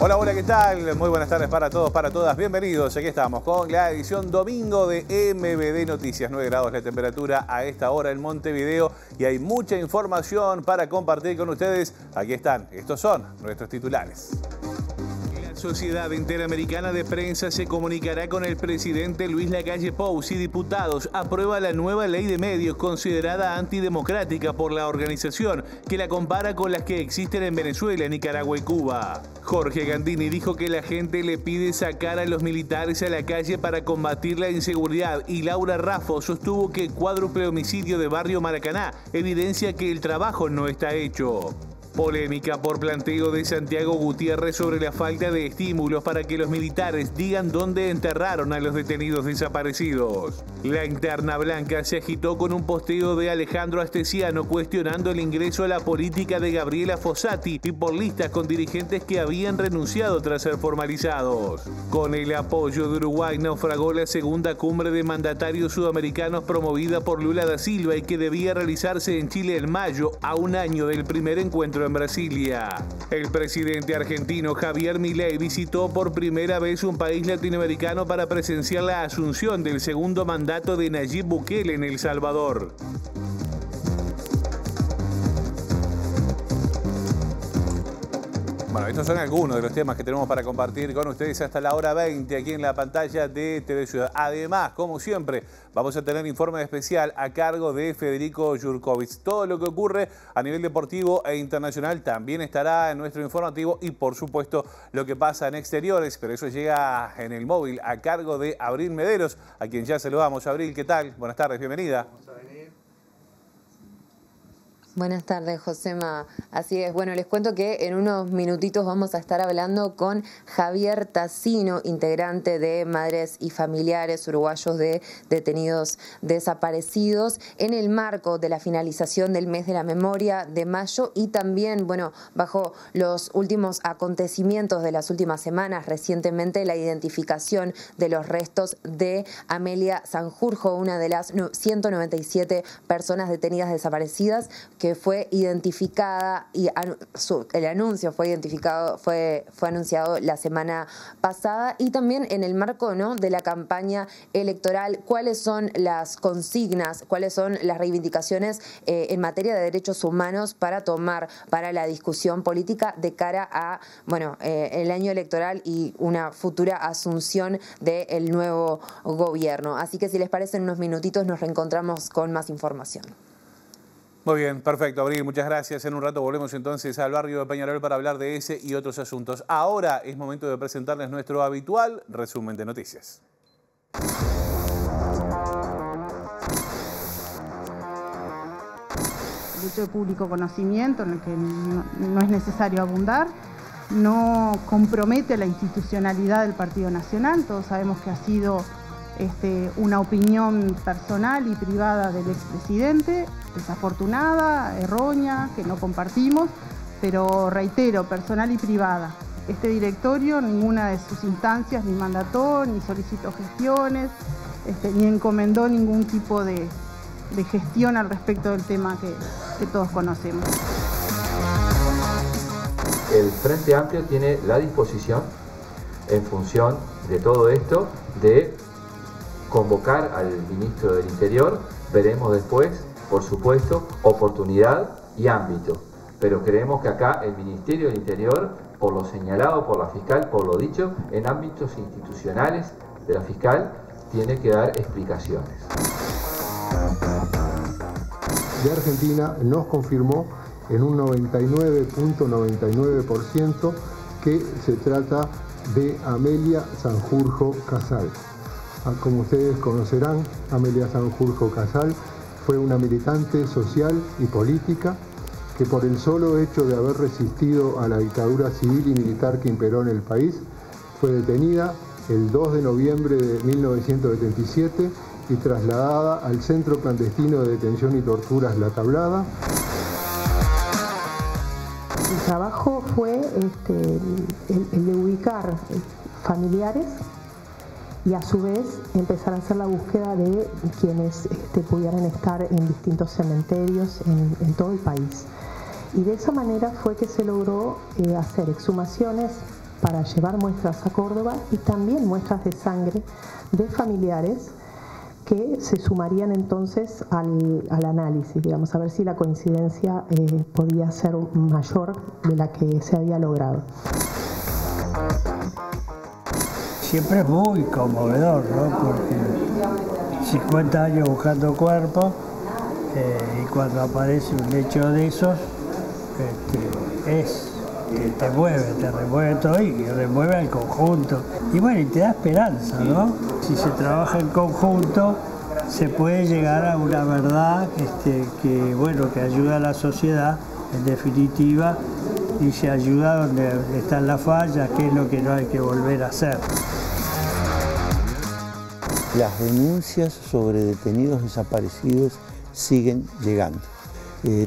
Hola, hola, ¿qué tal? Muy buenas tardes para todos, para todas. Bienvenidos. Aquí estamos con la edición domingo de MBD Noticias. 9 grados la temperatura a esta hora en Montevideo y hay mucha información para compartir con ustedes. Aquí están. Estos son nuestros titulares. La Sociedad Interamericana de Prensa se comunicará con el presidente Luis Lacalle Pou si diputados aprueba la nueva ley de medios considerada antidemocrática por la organización, que la compara con las que existen en Venezuela, Nicaragua y Cuba. Jorge Gandini dijo que la gente le pide sacar a los militares a la calle para combatir la inseguridad y Laura Raffo sostuvo que el cuádruple homicidio de Barrio Maracaná evidencia que el trabajo no está hecho. Polémica por planteo de Santiago Gutiérrez sobre la falta de estímulos para que los militares digan dónde enterraron a los detenidos desaparecidos. La interna blanca se agitó con un posteo de Alejandro Astesiano cuestionando el ingreso a la política de Gabriela Fossati y por listas con dirigentes que habían renunciado tras ser formalizados. Con el apoyo de Uruguay naufragó la segunda cumbre de mandatarios sudamericanos promovida por Lula da Silva y que debía realizarse en Chile en mayo, a un año del primer encuentro en Brasilia. El presidente argentino Javier Milei visitó por primera vez un país latinoamericano para presenciar la asunción del segundo mandato de Nayib Bukele en El Salvador. Bueno, estos son algunos de los temas que tenemos para compartir con ustedes hasta la hora 20 aquí en la pantalla de TV Ciudad. Además, como siempre, vamos a tener informe especial a cargo de Federico Jurkovic. Todo lo que ocurre a nivel deportivo e internacional también estará en nuestro informativo y, por supuesto, lo que pasa en exteriores. Pero eso llega en el móvil a cargo de Abril Mederos, a quien ya saludamos. Abril, ¿qué tal? Buenas tardes, bienvenida. Buenas tardes, Josema. Así es. Bueno, les cuento que en unos minutitos vamos a estar hablando con Javier Tassino, integrante de Madres y Familiares Uruguayos de Detenidos Desaparecidos, en el marco de la finalización del mes de la memoria de mayo y también, bueno, bajo los últimos acontecimientos de las últimas semanas, recientemente la identificación de los restos de Amelia Sanjurjo, una de las 197 personas detenidas desaparecidas, que fue identificada y el anuncio fue anunciado la semana pasada, y también en el marco, ¿no?, de la campaña electoral, cuáles son las consignas, cuáles son las reivindicaciones en materia de derechos humanos para tomar para la discusión política de cara a, bueno, el año electoral y una futura asunción del nuevo gobierno. Así que si les parece, en unos minutitos nos reencontramos con más información. Muy bien, perfecto, Abril, muchas gracias. En un rato volvemos entonces al barrio de Peñarol para hablar de ese y otros asuntos. Ahora es momento de presentarles nuestro habitual resumen de noticias. El hecho de público conocimiento, en el que no es necesario abundar, no compromete la institucionalidad del Partido Nacional. Todos sabemos que ha sido una opinión personal y privada del expresidente, desafortunada, errónea, que no compartimos, pero reitero, personal y privada. Este directorio, ninguna de sus instancias ni mandató, ni solicitó gestiones, ni encomendó ningún tipo de gestión al respecto del tema que todos conocemos. El Frente Amplio tiene la disposición, en función de todo esto, de convocar al ministro del Interior. Veremos después, por supuesto, oportunidad y ámbito. Pero creemos que acá el Ministerio del Interior, por lo señalado por la fiscal, por lo dicho, en ámbitos institucionales de la fiscal, tiene que dar explicaciones. De Argentina nos confirmó en un 99.99% que se trata de Amelia Sanjurjo Casal. Como ustedes conocerán, Amelia Sanjurjo Casal fue una militante social y política que, por el solo hecho de haber resistido a la dictadura civil y militar que imperó en el país, fue detenida el 2 de noviembre de 1977 y trasladada al Centro Clandestino de Detención y Torturas La Tablada. El trabajo fue el de ubicar familiares y a su vez empezar a hacer la búsqueda de quienes pudieran estar en distintos cementerios en todo el país. Y de esa manera fue que se logró hacer exhumaciones para llevar muestras a Córdoba y también muestras de sangre de familiares que se sumarían entonces al análisis, digamos, a ver si la coincidencia podía ser mayor de la que se había logrado. Siempre es muy conmovedor, ¿no? Porque 50 años buscando cuerpos y cuando aparece un hecho de esos, te remueve todo y remueve al conjunto. Y bueno, y te da esperanza, ¿no? Si se trabaja en conjunto, se puede llegar a una verdad que ayuda a la sociedad, en definitiva, y se ayuda donde están las fallas, que es lo que no hay que volver a hacer. Las denuncias sobre detenidos desaparecidos siguen llegando.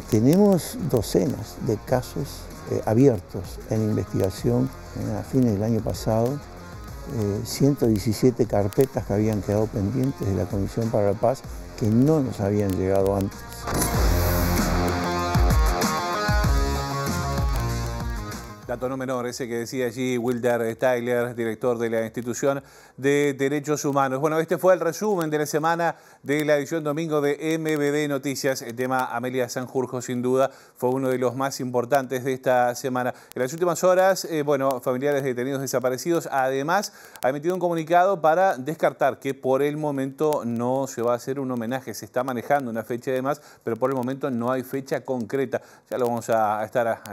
Tenemos docenas de casos abiertos en investigación a fines del año pasado, 117 carpetas que habían quedado pendientes de la Comisión para la Paz que no nos habían llegado antes. Dato no menor, ese que decía allí Wilder Tyler, director de la Institución de Derechos Humanos. Bueno, este fue el resumen de la semana de la edición domingo de MBD Noticias. El tema Amelia Sanjurjo, sin duda, fue uno de los más importantes de esta semana. En las últimas horas, familiares de detenidos desaparecidos, además, ha emitido un comunicado para descartar que por el momento no se va a hacer un homenaje. Se está manejando una fecha de más, pero por el momento no hay fecha concreta. Ya lo vamos a estar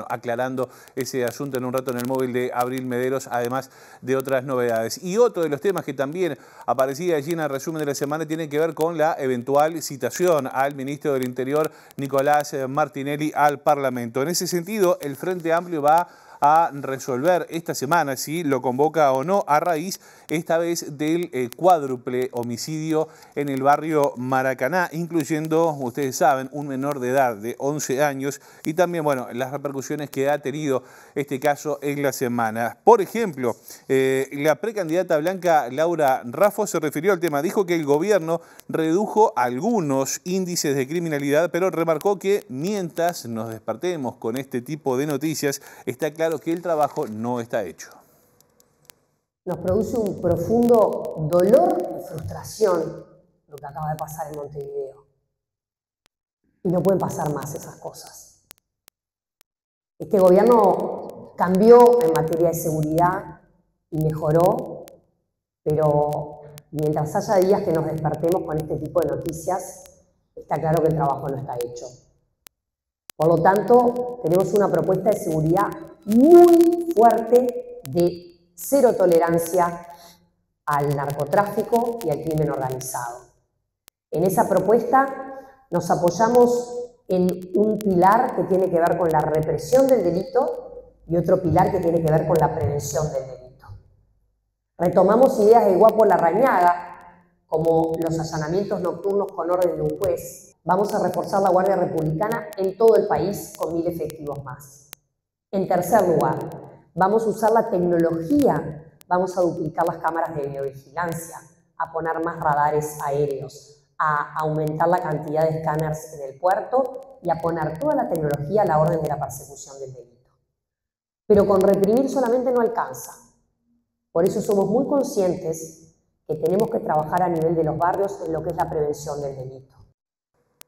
aclarando ese asunto en un rato en el móvil de Abril Mederos, además de otras novedades. Y otro de los temas que también aparecía allí en el resumen de la semana tiene que ver con la eventual citación al ministro del Interior, Nicolás Martinelli, al Parlamento. En ese sentido, el Frente Amplio va a resolver esta semana si lo convoca o no, a raíz esta vez del cuádruple homicidio en el barrio Maracaná, incluyendo, ustedes saben, un menor de edad de 11 años y también, las repercusiones que ha tenido este caso en la semana. Por ejemplo, la precandidata blanca Laura Raffo se refirió al tema, dijo que el gobierno redujo algunos índices de criminalidad, pero remarcó que mientras nos despertemos con este tipo de noticias, está claro que el trabajo no está hecho. Nos produce un profundo dolor y frustración lo que acaba de pasar en Montevideo. Y no pueden pasar más esas cosas. Este gobierno cambió en materia de seguridad y mejoró, pero mientras haya días que nos despertemos con este tipo de noticias, está claro que el trabajo no está hecho. Por lo tanto, tenemos una propuesta de seguridad muy fuerte de cero tolerancia al narcotráfico y al crimen organizado. En esa propuesta nos apoyamos en un pilar que tiene que ver con la represión del delito y otro pilar que tiene que ver con la prevención del delito. Retomamos ideas de Guapo Larrañaga, como los allanamientos nocturnos con orden de un juez. Vamos a reforzar la Guardia Republicana en todo el país con 1000 efectivos más. En tercer lugar, vamos a usar la tecnología, vamos a duplicar las cámaras de videovigilancia, a poner más radares aéreos, a aumentar la cantidad de escáneres en el puerto y a poner toda la tecnología a la orden de la persecución del delito. Pero con reprimir solamente no alcanza. Por eso somos muy conscientes que tenemos que trabajar a nivel de los barrios en lo que es la prevención del delito.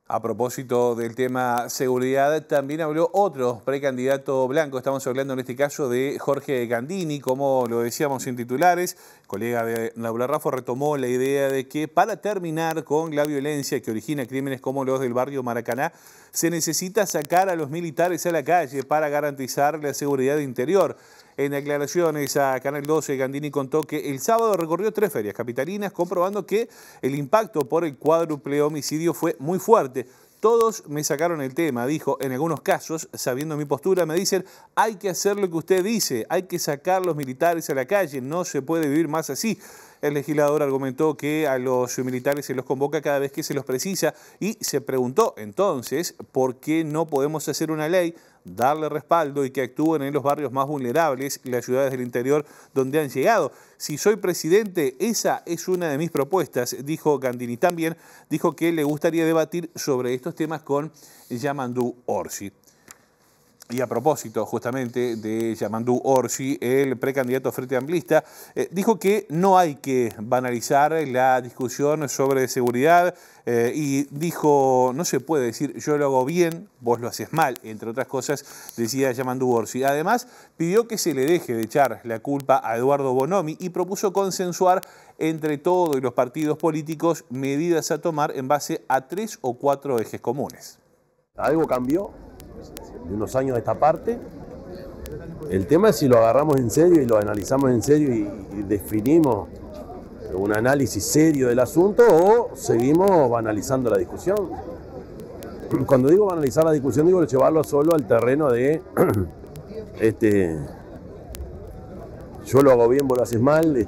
A propósito del tema seguridad, también habló otro precandidato blanco. Estamos hablando en este caso de Jorge Gandini, como lo decíamos en titulares. Colega de Laura Raffo retomó la idea de que para terminar con la violencia que origina crímenes como los del barrio Maracaná, se necesita sacar a los militares a la calle para garantizar la seguridad interior. En declaraciones a Canal 12, Gandini contó que el sábado recorrió 3 ferias capitalinas, comprobando que el impacto por el cuádruple homicidio fue muy fuerte. Todos me sacaron el tema, dijo. En algunos casos, sabiendo mi postura, me dicen, hay que hacer lo que usted dice, hay que sacar los militares a la calle, no se puede vivir más así. El legislador argumentó que a los militares se los convoca cada vez que se los precisa y se preguntó entonces por qué no podemos hacer una ley, darle respaldo y que actúen en los barrios más vulnerables, las ciudades del interior donde han llegado. Si soy presidente, esa es una de mis propuestas, dijo Gandini. También dijo que le gustaría debatir sobre estos temas con Yamandu Orsi. Y a propósito justamente de Yamandu Orsi, el precandidato Frente Amplista, dijo que no hay que banalizar la discusión sobre seguridad y dijo, no se puede decir yo lo hago bien, vos lo haces mal, entre otras cosas, decía Yamandu Orsi. Además, pidió que se le deje de echar la culpa a Eduardo Bonomi y propuso consensuar entre todos los partidos políticos medidas a tomar en base a 3 o 4 ejes comunes. Algo cambió de unos años a esta parte. El tema es si lo agarramos en serio y lo analizamos en serio y definimos un análisis serio del asunto o seguimos banalizando la discusión. Cuando digo banalizar la discusión, digo llevarlo solo al terreno de yo lo hago bien, vos lo haces mal,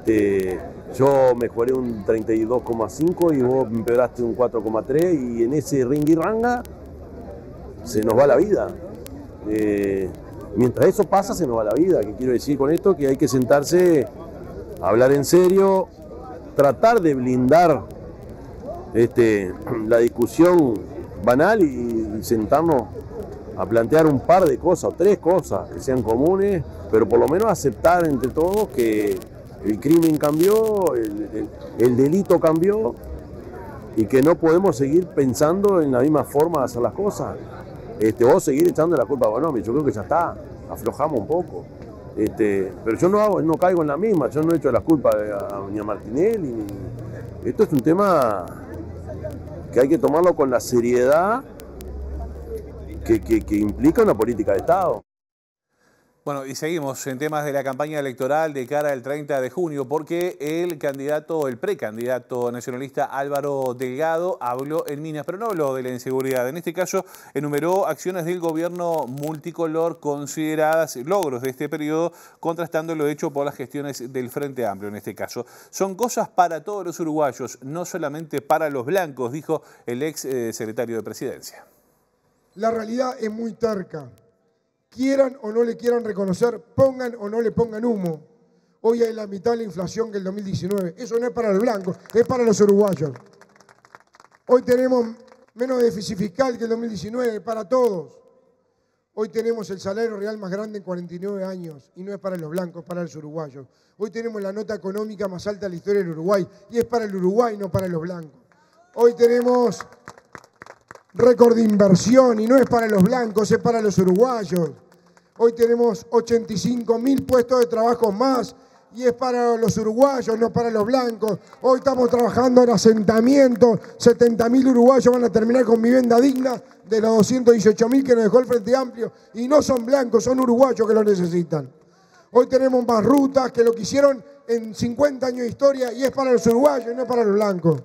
yo mejoré un 32,5 y vos empeoraste un 4,3 y en ese ringirranga se nos va la vida. Mientras eso pasa, se nos va la vida. ¿Qué quiero decir con esto? Que hay que sentarse a hablar en serio, tratar de blindar la discusión banal y sentarnos a plantear un par de cosas, o 3 cosas que sean comunes, pero por lo menos aceptar entre todos que el crimen cambió, el delito cambió y que no podemos seguir pensando en la misma forma de hacer las cosas. O seguir echando la culpa a Bonomi. Yo creo que ya está, aflojamos un poco. Pero yo no caigo en la misma, yo no echo la culpa ni a Martinelli. Esto es un tema que hay que tomarlo con la seriedad que implica una política de Estado. Bueno, y seguimos en temas de la campaña electoral de cara al 30 de junio, porque el precandidato nacionalista Álvaro Delgado habló en Minas, pero no habló de la inseguridad. En este caso, enumeró acciones del gobierno multicolor consideradas logros de este periodo, contrastando lo hecho por las gestiones del Frente Amplio en este caso. Son cosas para todos los uruguayos, no solamente para los blancos, dijo el ex secretario de Presidencia. La realidad es muy terca. Quieran o no le quieran reconocer, pongan o no le pongan humo. Hoy hay la mitad de la inflación que el 2019. Eso no es para los blancos, es para los uruguayos. Hoy tenemos menos déficit fiscal que el 2019, para todos. Hoy tenemos el salario real más grande en 49 años y no es para los blancos, es para los uruguayos. Hoy tenemos la nota económica más alta de la historia del Uruguay y es para el Uruguay, no para los blancos. Hoy tenemos récord de inversión y no es para los blancos, es para los uruguayos. Hoy tenemos 85.000 puestos de trabajo más y es para los uruguayos, no para los blancos. Hoy estamos trabajando en asentamientos, 70.000 uruguayos van a terminar con vivienda digna de los 218.000 que nos dejó el Frente Amplio y no son blancos, son uruguayos que lo necesitan. Hoy tenemos más rutas que lo que hicieron en 50 años de historia y es para los uruguayos, no es para los blancos.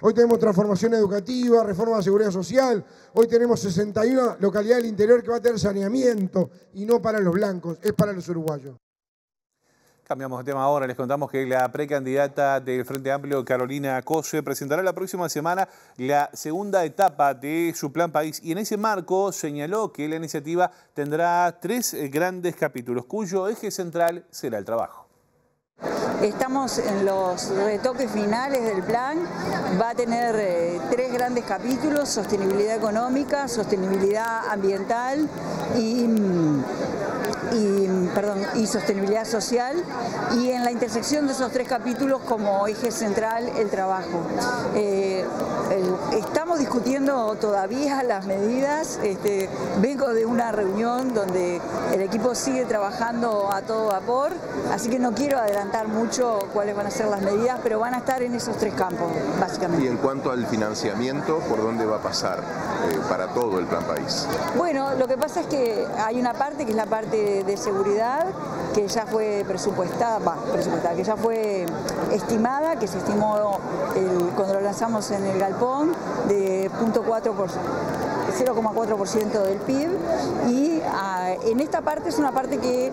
Hoy tenemos transformación educativa, reforma de seguridad social. Hoy tenemos 61 localidades del interior que va a tener saneamiento y no para los blancos, es para los uruguayos. Cambiamos de tema ahora. Les contamos que la precandidata del Frente Amplio, Carolina Cose, presentará la próxima semana la segunda etapa de su Plan País y en ese marco señaló que la iniciativa tendrá 3 grandes capítulos cuyo eje central será el trabajo. Estamos en los retoques finales del plan, va a tener 3 grandes capítulos: sostenibilidad económica, sostenibilidad ambiental y sostenibilidad social, y en la intersección de esos 3 capítulos como eje central el trabajo. Estamos discutiendo todavía las medidas, vengo de una reunión donde el equipo sigue trabajando a todo vapor, así que no quiero adelantar mucho cuáles van a ser las medidas, pero van a estar en esos 3 campos, básicamente. Y en cuanto al financiamiento, ¿por dónde va a pasar para todo el Plan País? Bueno, lo que pasa es que hay una parte que es la parte de seguridad, que ya fue presupuestada, que ya fue estimada, que se estimó cuando lo lanzamos en el galpón de 0,4% del PIB, y en esta parte es una parte que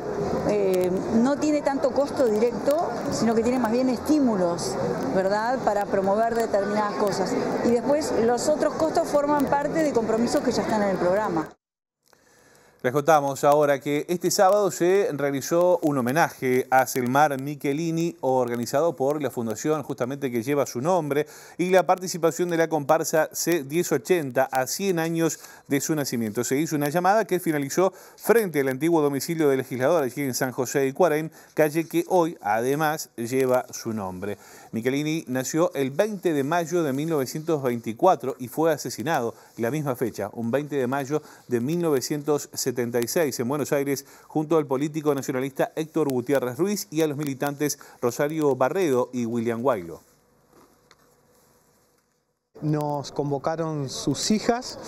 no tiene tanto costo directo, sino que tiene más bien estímulos, ¿verdad?, para promover determinadas cosas. Y después los otros costos forman parte de compromisos que ya están en el programa. Les contamos ahora que este sábado se realizó un homenaje a Selmar Michelini, organizado por la fundación justamente que lleva su nombre, y la participación de la comparsa C1080 a 100 años de su nacimiento. Se hizo una llamada que finalizó frente al antiguo domicilio del legislador aquí en San José de Cuareim, calle que hoy además lleva su nombre. Michelini nació el 20 de mayo de 1924 y fue asesinado la misma fecha, un 20 de mayo de 1976 en Buenos Aires, junto al político nacionalista Héctor Gutiérrez Ruiz y a los militantes Rosario Barredo y William Guailo. Nos convocaron sus hijas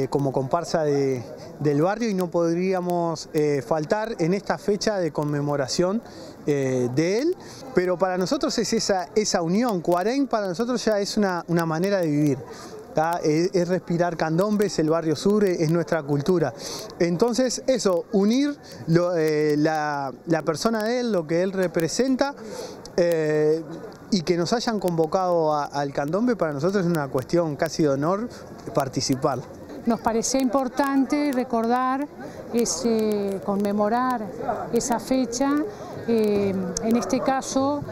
como comparsa del barrio y no podríamos faltar en esta fecha de conmemoración de él, pero para nosotros es esa unión. Cuareim para nosotros ya es una manera de vivir. Es respirar candombe, es el barrio sur, es nuestra cultura. Entonces eso, unir la persona de él, lo que él representa, y que nos hayan convocado al candombe, para nosotros es una cuestión casi de honor participar. Nos parecía importante recordar, conmemorar esa fecha, en este caso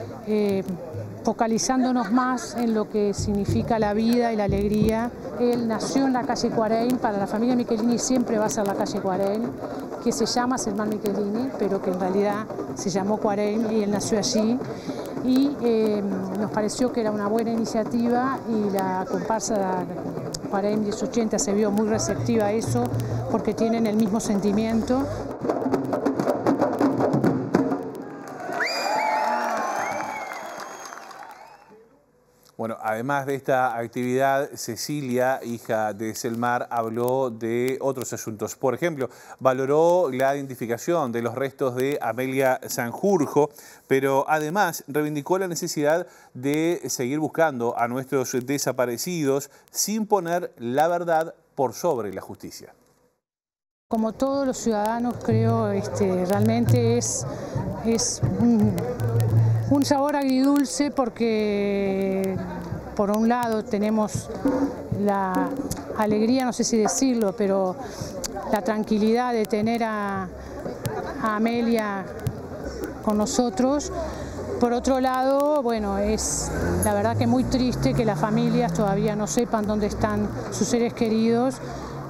focalizándonos más en lo que significa la vida y la alegría. Él nació en la calle Cuareim, para la familia Michelini siempre va a ser la calle Cuareim, que se llama Selmar Michelini, pero que en realidad se llamó Cuareim y él nació allí. Y nos pareció que era una buena iniciativa y la comparsa Cuareim 1080 se vio muy receptiva a eso porque tienen el mismo sentimiento. Bueno, además de esta actividad, Cecilia, hija de Selmar, habló de otros asuntos. Por ejemplo, valoró la identificación de los restos de Amelia Sanjurjo, pero además reivindicó la necesidad de seguir buscando a nuestros desaparecidos sin poner la verdad por sobre la justicia. Como todos los ciudadanos, creo, realmente es un sabor agridulce porque por un lado tenemos la alegría, no sé si decirlo, pero la tranquilidad de tener a Amelia con nosotros. Por otro lado, bueno, es la verdad que muy triste que las familias todavía no sepan dónde están sus seres queridos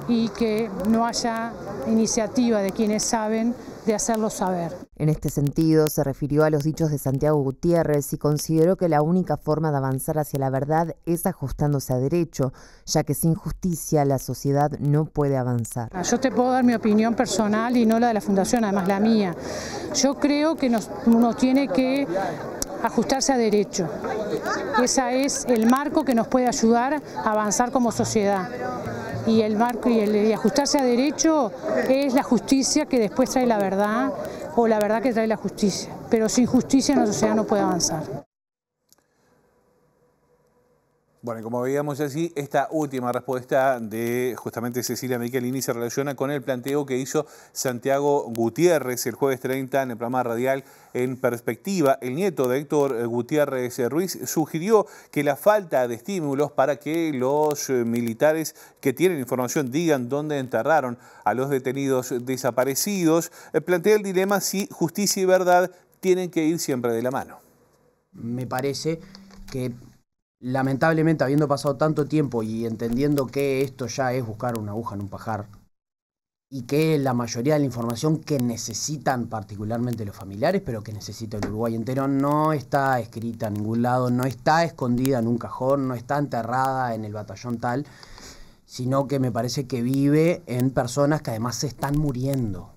y que no haya iniciativa de quienes saben de hacerlo saber. En este sentido, se refirió a los dichos de Santiago Gutiérrez y consideró que la única forma de avanzar hacia la verdad es ajustándose a derecho, ya que sin justicia la sociedad no puede avanzar. Yo te puedo dar mi opinión personal y no la de la Fundación, además la mía. Yo creo que uno tiene que ajustarse a derecho. Ese es el marco que nos puede ayudar a avanzar como sociedad. Y el marco y ajustarse a derecho es la justicia que después trae la verdad, o la verdad que trae la justicia. Pero sin justicia la sociedad no puede avanzar. Bueno, como veíamos así, esta última respuesta de justamente Cecilia Michelini se relaciona con el planteo que hizo Santiago Gutiérrez el jueves 30 en el programa radial En Perspectiva. El nieto de Héctor Gutiérrez Ruiz sugirió que la falta de estímulos para que los militares que tienen información digan dónde enterraron a los detenidos desaparecidos plantea el dilema si justicia y verdad tienen que ir siempre de la mano. Me parece que lamentablemente, habiendo pasado tanto tiempo y entendiendo que esto ya es buscar una aguja en un pajar y que la mayoría de la información que necesitan particularmente los familiares, pero que necesita el Uruguay entero, no está escrita en ningún lado, no está escondida en un cajón, no está enterrada en el batallón tal, sino que me parece que vive en personas que además se están muriendo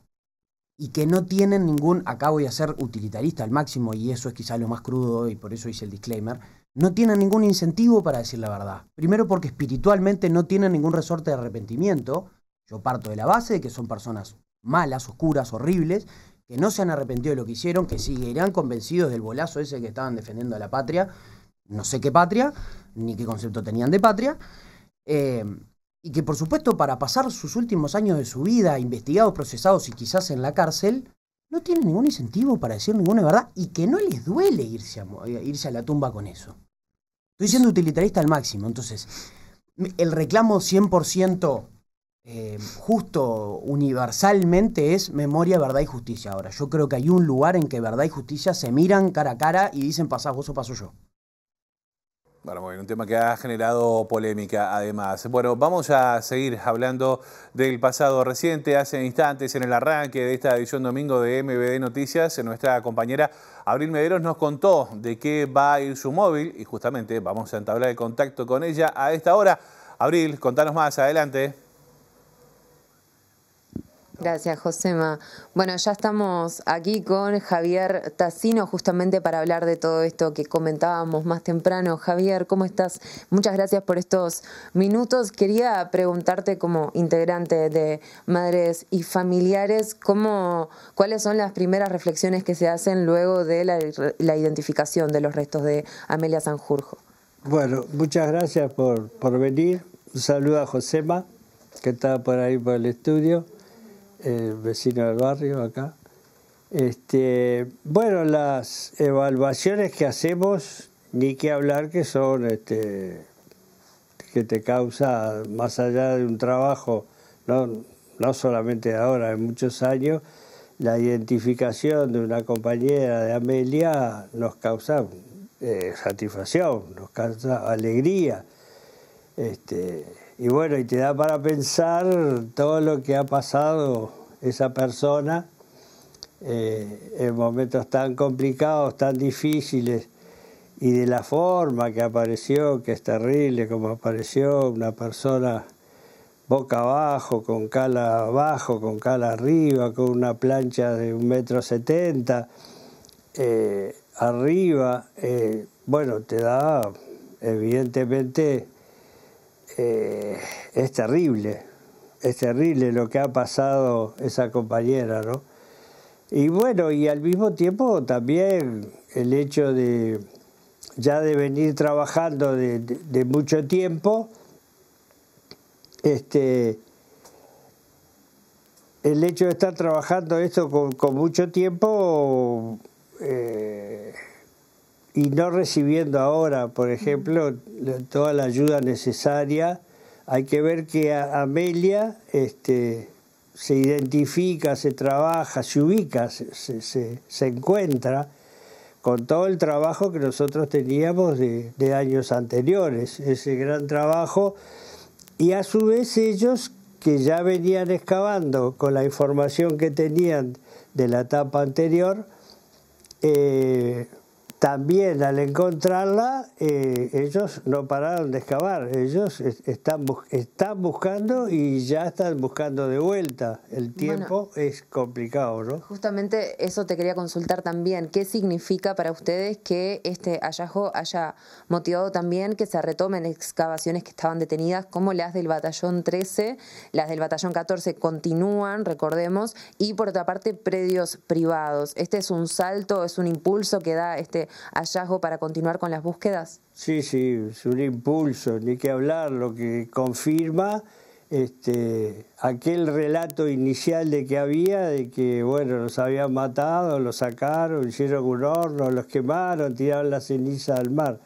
y que no tienen ningún, acá voy a ser utilitarista al máximo y eso es quizá lo más crudo y por eso hice el disclaimer, no tienen ningún incentivo para decir la verdad. Primero porque espiritualmente no tienen ningún resorte de arrepentimiento. Yo parto de la base de que son personas malas, oscuras, horribles, que no se han arrepentido de lo que hicieron, que seguirán convencidos del bolazo ese que estaban defendiendo a la patria, no sé qué patria, ni qué concepto tenían de patria, y que por supuesto para pasar sus últimos años de su vida investigados, procesados y quizás en la cárcel, no tienen ningún incentivo para decir ninguna verdad y que no les duele irse a la tumba con eso. Estoy siendo utilitarista al máximo, entonces el reclamo 100% justo universalmente es memoria, verdad y justicia. Ahora, yo creo que hay un lugar en que verdad y justicia se miran cara a cara y dicen pasás vos o paso yo. Bueno, muy bien, un tema que ha generado polémica además. Bueno, vamos a seguir hablando del pasado reciente. Hace instantes, en el arranque de esta edición domingo de MBD Noticias, nuestra compañera Abril Mederos nos contó de qué va a ir su móvil y justamente vamos a entablar el contacto con ella a esta hora. Abril, contanos más, adelante. Gracias, Josema. Bueno, ya estamos aquí con Javier Tassino justamente para hablar de todo esto que comentábamos más temprano. Javier, ¿cómo estás? Muchas gracias por estos minutos. Quería preguntarte como integrante de Madres y Familiares, ¿cuáles son las primeras reflexiones que se hacen luego de la identificación de los restos de Amelia Sanjurjo? Bueno, muchas gracias por venir. Un saludo a Josema, que está por ahí por el estudio. El vecino del barrio acá. Bueno, las evaluaciones que hacemos, ni que hablar, que son que te causa, más allá de un trabajo, no solamente de ahora, de muchos años, la identificación de una compañera de Amelia nos causa satisfacción, nos causa alegría. Y bueno, y te da para pensar todo lo que ha pasado esa persona en momentos tan complicados, tan difíciles, y de la forma que apareció, que es terrible, como apareció una persona boca abajo, con cala abajo, con cala arriba, con una plancha de 1,70 m arriba. Bueno, te da, evidentemente, es terrible lo que ha pasado esa compañera, ¿no? Y bueno, y al mismo tiempo también el hecho de ya de venir trabajando de mucho tiempo, el hecho de estar trabajando esto con mucho tiempo y no recibiendo ahora, por ejemplo, toda la ayuda necesaria. Hay que ver que Amelia se identifica, se trabaja, se ubica, se encuentra con todo el trabajo que nosotros teníamos de años anteriores, ese gran trabajo, y a su vez ellos que ya venían excavando con la información que tenían de la etapa anterior, también al encontrarla, ellos no pararon de excavar, ellos están buscando y ya están buscando de vuelta. El tiempo es complicado, ¿no? Justamente eso te quería consultar también. ¿Qué significa para ustedes que este hallazgo haya motivado también que se retomen excavaciones que estaban detenidas, como las del batallón 13, las del batallón 14 continúan, recordemos, y por otra parte predios privados? ¿Este es un salto, es un impulso que da este hallazgo para continuar con las búsquedas? Sí, es un impulso, ni que hablar, lo que confirma aquel relato inicial de que había, de que bueno, los habían matado, los sacaron, hicieron un horno, los quemaron, tiraron la ceniza al mar.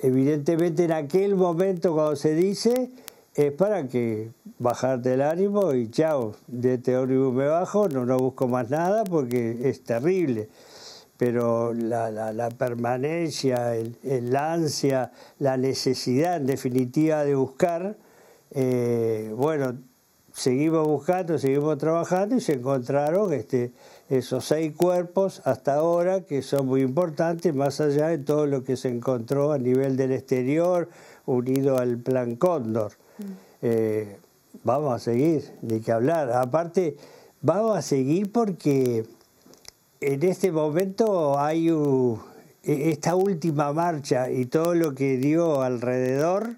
Evidentemente en aquel momento cuando se dice es para que bajarte el ánimo y chao, de este ómnibus me bajo, no busco más nada porque es terrible. Pero la permanencia, el ansia, la necesidad en definitiva de buscar, bueno, seguimos buscando, seguimos trabajando y se encontraron esos 6 cuerpos hasta ahora que son muy importantes, más allá de todo lo que se encontró a nivel del exterior, unido al Plan Cóndor. Vamos a seguir, ni que hablar. Aparte, vamos a seguir porque en este momento hay esta última marcha y todo lo que dio alrededor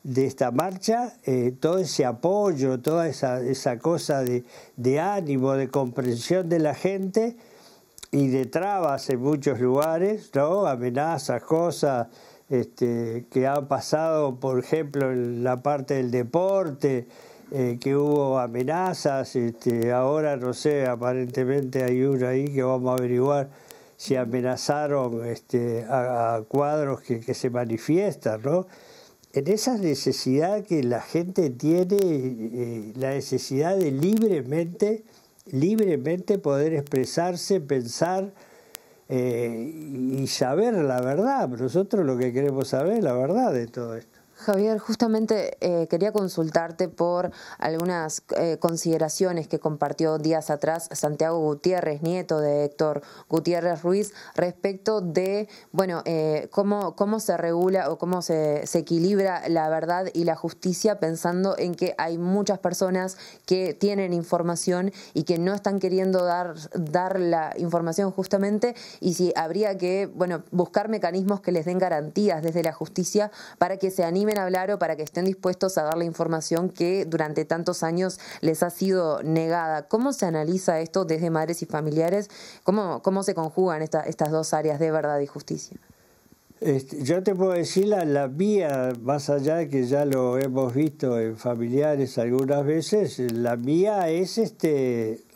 de esta marcha, todo ese apoyo, toda esa cosa de ánimo, de comprensión de la gente y de trabas en muchos lugares, ¿no? Amenazas, cosas que han pasado, por ejemplo, en la parte del deporte, que hubo amenazas, ahora no sé, aparentemente hay una ahí que vamos a averiguar si amenazaron a cuadros que se manifiestan, ¿no? en esa necesidad que la gente tiene, la necesidad de libremente poder expresarse, pensar y saber la verdad. Nosotros lo que queremos saber es la verdad de todo esto. Javier, justamente quería consultarte por algunas consideraciones que compartió días atrás Santiago Gutiérrez, nieto de Héctor Gutiérrez Ruiz, respecto de, bueno, cómo se regula o cómo se equilibra la verdad y la justicia, pensando en que hay muchas personas que tienen información y que no están queriendo dar la información justamente, y si habría que, bueno, buscar mecanismos que les den garantías desde la justicia para que se animen a hablar o para que estén dispuestos a dar la información que durante tantos años les ha sido negada. ¿Cómo se analiza esto desde Madres y Familiares? ¿Cómo se conjugan estas dos áreas de verdad y justicia? Yo te puedo decir la mía, más allá de que ya lo hemos visto en Familiares algunas veces, la mía es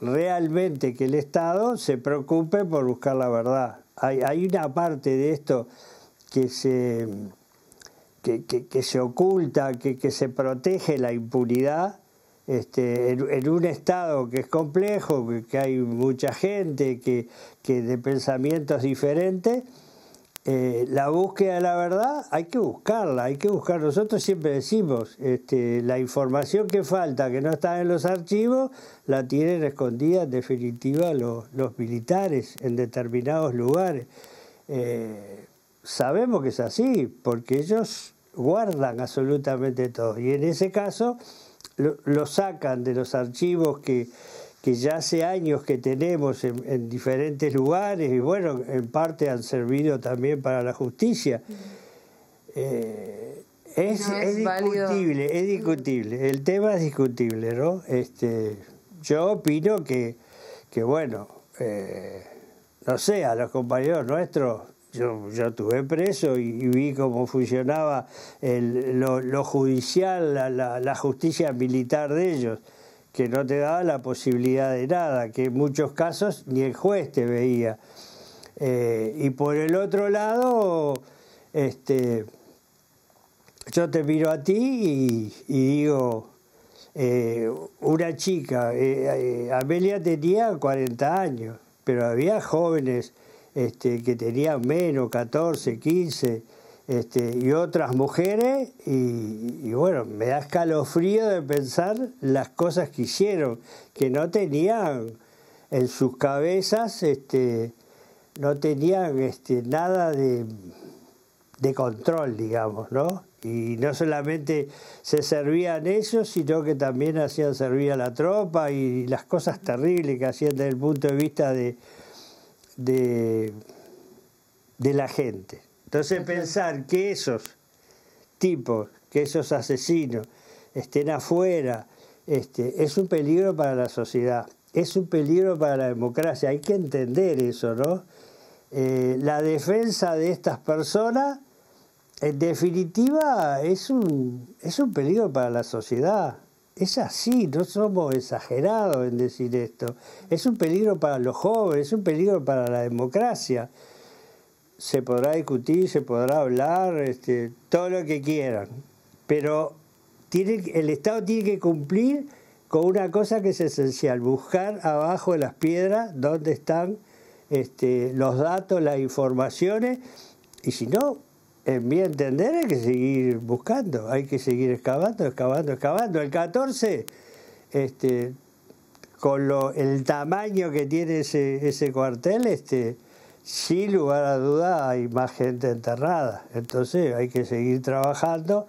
realmente que el Estado se preocupe por buscar la verdad. Hay una parte de esto que se oculta, que se protege la impunidad en un Estado que es complejo, que hay mucha gente que de pensamientos diferentes. La búsqueda de la verdad hay que buscarla, nosotros siempre decimos, la información que falta, que no está en los archivos, la tienen escondida en definitiva los militares en determinados lugares. Sabemos que es así, porque ellos guardan absolutamente todo, y en ese caso lo sacan de los archivos que ya hace años que tenemos en diferentes lugares, y bueno, en parte han servido también para la justicia. Es discutible, el tema es discutible, ¿no? Yo opino que bueno, no sé, a los compañeros nuestros, yo estuve preso y vi cómo funcionaba lo judicial, la justicia militar de ellos, que no te daba la posibilidad de nada, que en muchos casos ni el juez te veía. Y por el otro lado, yo te miro a ti y digo, una chica, Amelia tenía 40 años, pero había jóvenes que tenían menos, 14, 15, y otras mujeres, y bueno, me da escalofrío de pensar las cosas que hicieron, que no tenían en sus cabezas, no tenían nada de control, digamos, ¿no? Y no solamente se servían ellos, sino que también hacían servir a la tropa, y las cosas terribles que hacían desde el punto de vista de la gente. Entonces pensar que esos tipos, que esos asesinos estén afuera, es un peligro para la sociedad, es un peligro para la democracia, hay que entender eso, ¿no? La defensa de estas personas, en definitiva, es un peligro para la sociedad. Es así, no somos exagerados en decir esto. Es un peligro para los jóvenes, es un peligro para la democracia. Se podrá discutir, se podrá hablar, todo lo que quieran, pero el Estado tiene que cumplir con una cosa que es esencial: buscar abajo de las piedras dónde están los datos, las informaciones, y si no, en mi entender, hay que seguir buscando, hay que seguir excavando. El 14, con el tamaño que tiene ese cuartel, sin lugar a duda hay más gente enterrada. Entonces hay que seguir trabajando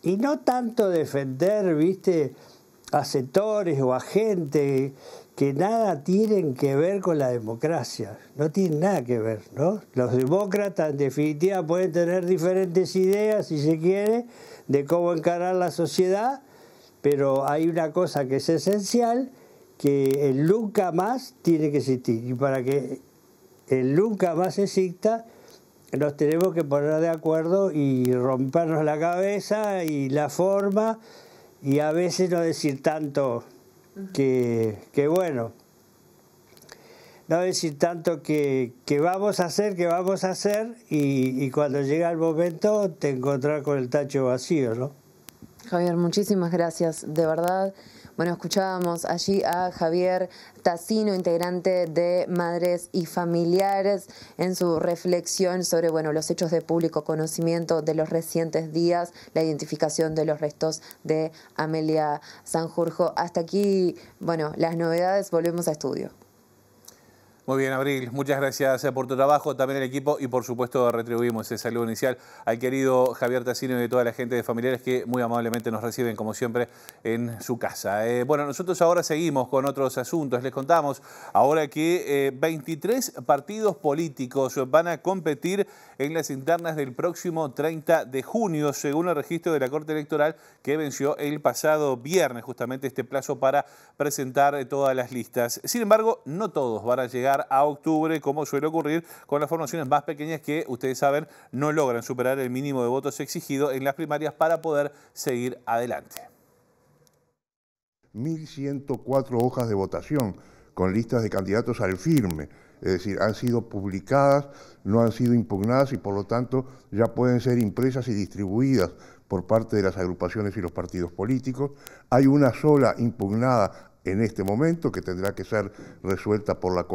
y no tanto defender, a sectores o a gente que nada tienen que ver con la democracia. No tienen nada que ver, ¿no? Los demócratas, en definitiva, pueden tener diferentes ideas, si se quiere, de cómo encarar la sociedad, pero hay una cosa que es esencial, que el nunca más tiene que existir. Y para que el nunca más exista, nos tenemos que poner de acuerdo y rompernos la cabeza y la forma, y a veces no decir tanto que bueno, no decir tanto que vamos a hacer, y cuando llega el momento te encontrás con el tacho vacío, ¿no? Javier, muchísimas gracias, de verdad. Bueno, escuchábamos allí a Javier Tassino, integrante de Madres y Familiares, en su reflexión sobre, bueno, los hechos de público conocimiento de los recientes días, la identificación de los restos de Amelia Sanjurjo. Hasta aquí, bueno, las novedades, volvemos a estudio. Muy bien, Abril, muchas gracias por tu trabajo, también el equipo, y por supuesto retribuimos ese saludo inicial al querido Javier Tassino y a toda la gente de Familiares que muy amablemente nos reciben como siempre en su casa. Bueno, nosotros ahora seguimos con otros asuntos. Les contamos ahora que 23 partidos políticos van a competir en las internas del próximo 30 de junio, según el registro de la Corte Electoral que venció el pasado viernes, justamente este plazo para presentar todas las listas. Sin embargo, no todos van a llegar a octubre, como suele ocurrir con las formaciones más pequeñas que, ustedes saben, no logran superar el mínimo de votos exigido en las primarias para poder seguir adelante. 1.104 hojas de votación con listas de candidatos al firme, es decir, han sido publicadas, no han sido impugnadas y por lo tanto ya pueden ser impresas y distribuidas por parte de las agrupaciones y los partidos políticos. Hay una sola impugnada en este momento, que tendrá que ser resuelta por la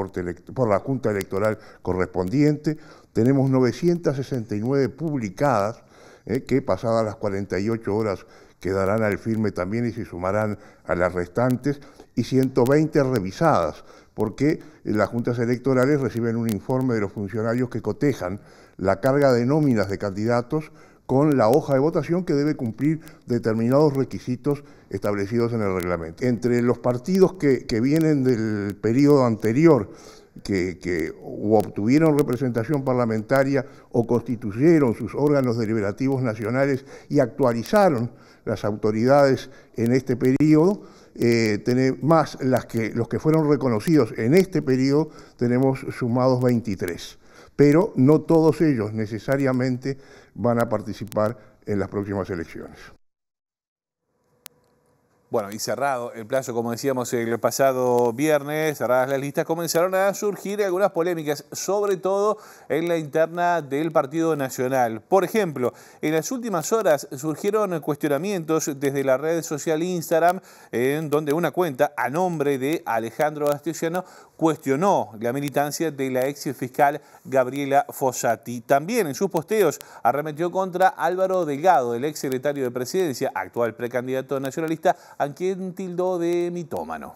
Junta Electoral correspondiente. Tenemos 969 publicadas, que pasadas las 48 horas quedarán al firme también y se sumarán a las restantes, y 120 revisadas, porque las juntas electorales reciben un informe de los funcionarios que cotejan la carga de nóminas de candidatos con la hoja de votación que debe cumplir determinados requisitos establecidos en el reglamento. Entre los partidos que vienen del periodo anterior, que obtuvieron representación parlamentaria o constituyeron sus órganos deliberativos nacionales y actualizaron las autoridades en este periodo, más los que fueron reconocidos en este periodo, tenemos sumados 23. Pero no todos ellos necesariamente van a participar en las próximas elecciones. Bueno, y cerrado el plazo, como decíamos el pasado viernes, cerradas las listas, comenzaron a surgir algunas polémicas, sobre todo en la interna del Partido Nacional. Por ejemplo, en las últimas horas surgieron cuestionamientos desde la red social Instagram, en donde una cuenta a nombre de Alejandro Astesiano cuestionó la militancia de la ex fiscal Gabriela Fossati. También en sus posteos arremetió contra Álvaro Delgado, el ex secretario de Presidencia, actual precandidato nacionalista, a quien tildó de mitómano.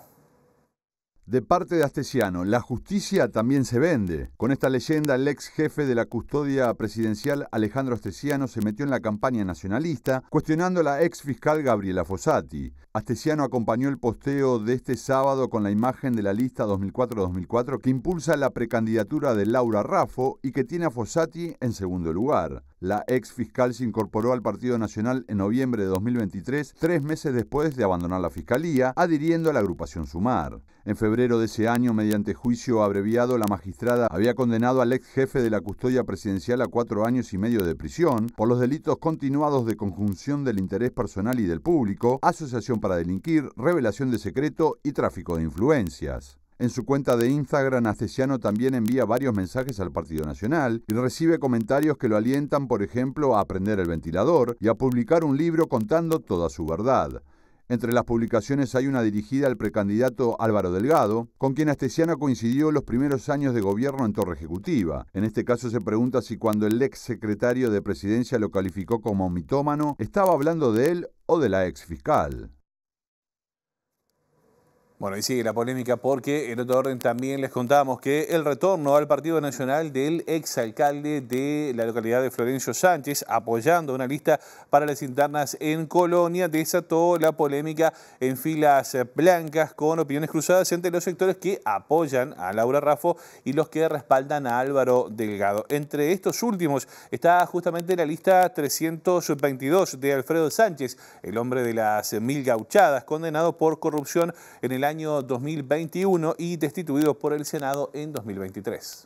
De parte de Astesiano, la justicia también se vende. Con esta leyenda, el ex jefe de la custodia presidencial, Alejandro Astesiano, se metió en la campaña nacionalista, cuestionando a la ex fiscal Gabriela Fossati. Astesiano acompañó el posteo de este sábado con la imagen de la lista 2004-2004 que impulsa la precandidatura de Laura Raffo y que tiene a Fossati en segundo lugar. La ex fiscal se incorporó al Partido Nacional en noviembre de 2023, 3 meses después de abandonar la fiscalía, adhiriendo a la agrupación Sumar. En febrero de ese año, mediante juicio abreviado, la magistrada había condenado al ex jefe de la custodia presidencial a 4 años y medio de prisión por los delitos continuados de conjunción del interés personal y del público, asociación para delinquir, revelación de secreto y tráfico de influencias. En su cuenta de Instagram, Astesiano también envía varios mensajes al Partido Nacional y recibe comentarios que lo alientan, por ejemplo, a prender el ventilador y a publicar un libro contando toda su verdad. Entre las publicaciones hay una dirigida al precandidato Álvaro Delgado, con quien Astesiano coincidió los primeros años de gobierno en Torre Ejecutiva. En este caso se pregunta si cuando el ex secretario de Presidencia lo calificó como mitómano, estaba hablando de él o de la ex fiscal. Bueno, y sigue la polémica porque en otro orden también les contábamos que el retorno al Partido Nacional del exalcalde de la localidad de Florencio Sánchez, apoyando una lista para las internas en Colonia, desató la polémica en filas blancas con opiniones cruzadas entre los sectores que apoyan a Laura Raffo y los que respaldan a Álvaro Delgado. Entre estos últimos está justamente la lista 322 de Alfredo Sánchez, el hombre de las 1000 gauchadas, condenado por corrupción en el año 2021 y destituido por el Senado en 2023.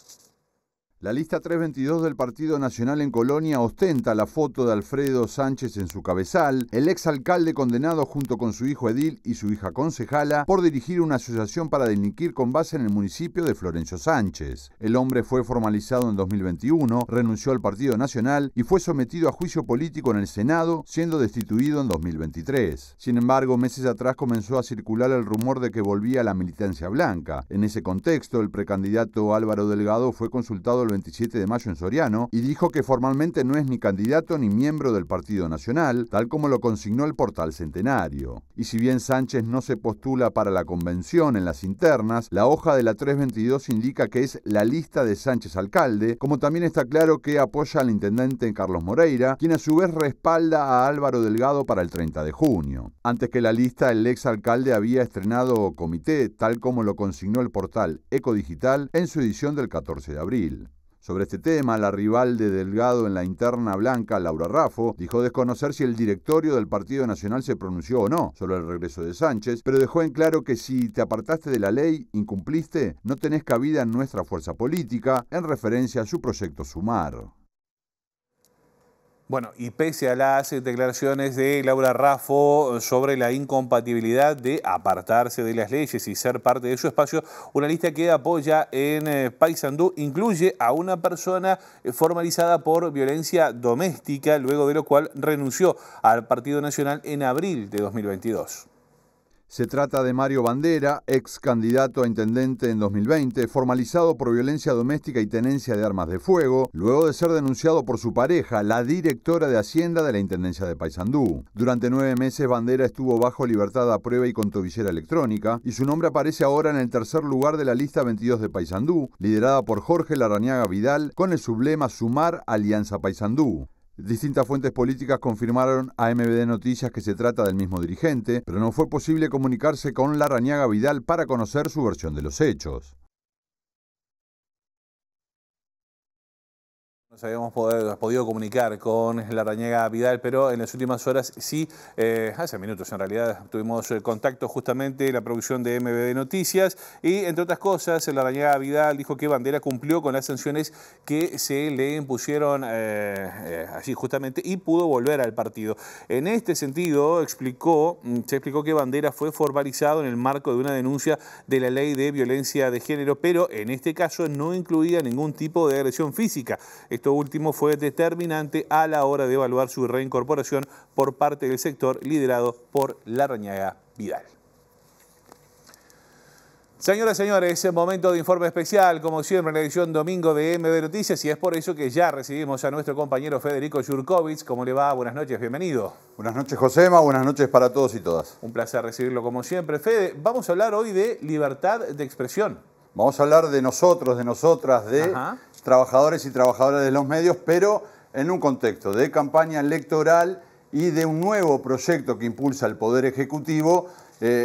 La lista 322 del Partido Nacional en Colonia ostenta la foto de Alfredo Sánchez en su cabezal, el exalcalde condenado junto con su hijo edil y su hija concejala por dirigir una asociación para delinquir con base en el municipio de Florencio Sánchez. El hombre fue formalizado en 2021, renunció al Partido Nacional y fue sometido a juicio político en el Senado, siendo destituido en 2023. Sin embargo, meses atrás comenzó a circular el rumor de que volvía a la militancia blanca. En ese contexto, el precandidato Álvaro Delgado fue consultado el 27 de mayo en Soriano y dijo que formalmente no es ni candidato ni miembro del Partido Nacional, tal como lo consignó el portal Centenario. Y si bien Sánchez no se postula para la convención en las internas, la hoja de la 322 indica que es la lista de Sánchez alcalde, como también está claro que apoya al intendente Carlos Moreira, quien a su vez respalda a Álvaro Delgado para el 30 de junio. Antes que la lista, el exalcalde había estrenado comité, tal como lo consignó el portal Ecodigital en su edición del 14 de abril. Sobre este tema, la rival de Delgado en la interna blanca, Laura Raffo, dijo desconocer si el directorio del Partido Nacional se pronunció o no sobre el regreso de Sánchez, pero dejó en claro que si te apartaste de la ley, incumpliste, no tenés cabida en nuestra fuerza política, en referencia a su proyecto Sumar. Bueno, y pese a las declaraciones de Laura Raffo sobre la incompatibilidad de apartarse de las leyes y ser parte de su espacio, una lista que apoya en Paysandú incluye a una persona formalizada por violencia doméstica, luego de lo cual renunció al Partido Nacional en abril de 2022. Se trata de Mario Bandera, ex candidato a intendente en 2020, formalizado por violencia doméstica y tenencia de armas de fuego, luego de ser denunciado por su pareja, la directora de Hacienda de la Intendencia de Paysandú. Durante 9 meses, Bandera estuvo bajo libertad a prueba y con tobillera electrónica, y su nombre aparece ahora en el tercer lugar de la lista 22 de Paysandú, liderada por Jorge Larrañaga Vidal, con el sublema Sumar Alianza Paysandú. Distintas fuentes políticas confirmaron a MBD Noticias que se trata del mismo dirigente, pero no fue posible comunicarse con Larrañaga Vidal para conocer su versión de los hechos. Nos habíamos podido comunicar con Larrañaga Vidal, pero en las últimas horas sí, hace minutos en realidad, tuvimos contacto justamente la producción de MBD Noticias y entre otras cosas Larrañaga Vidal dijo que Bandera cumplió con las sanciones que se le impusieron allí justamente y pudo volver al partido. En este sentido se explicó que Bandera fue formalizado en el marco de una denuncia de la ley de violencia de género, pero en este caso no incluía ningún tipo de agresión física. Esto último fue determinante a la hora de evaluar su reincorporación por parte del sector liderado por Larrañaga Vidal. Señoras y señores, es momento de informe especial, como siempre en la edición domingo de MBD Noticias, y es por eso que ya recibimos a nuestro compañero Federico Jurkovic. ¿Cómo le va? Buenas noches, bienvenido. Buenas noches, Josema, buenas noches para todos y todas. Un placer recibirlo como siempre. Fede, vamos a hablar hoy de libertad de expresión. Vamos a hablar de nosotros, de nosotras, de trabajadores y trabajadoras de los medios, pero en un contexto de campaña electoral y de un nuevo proyecto que impulsa el Poder Ejecutivo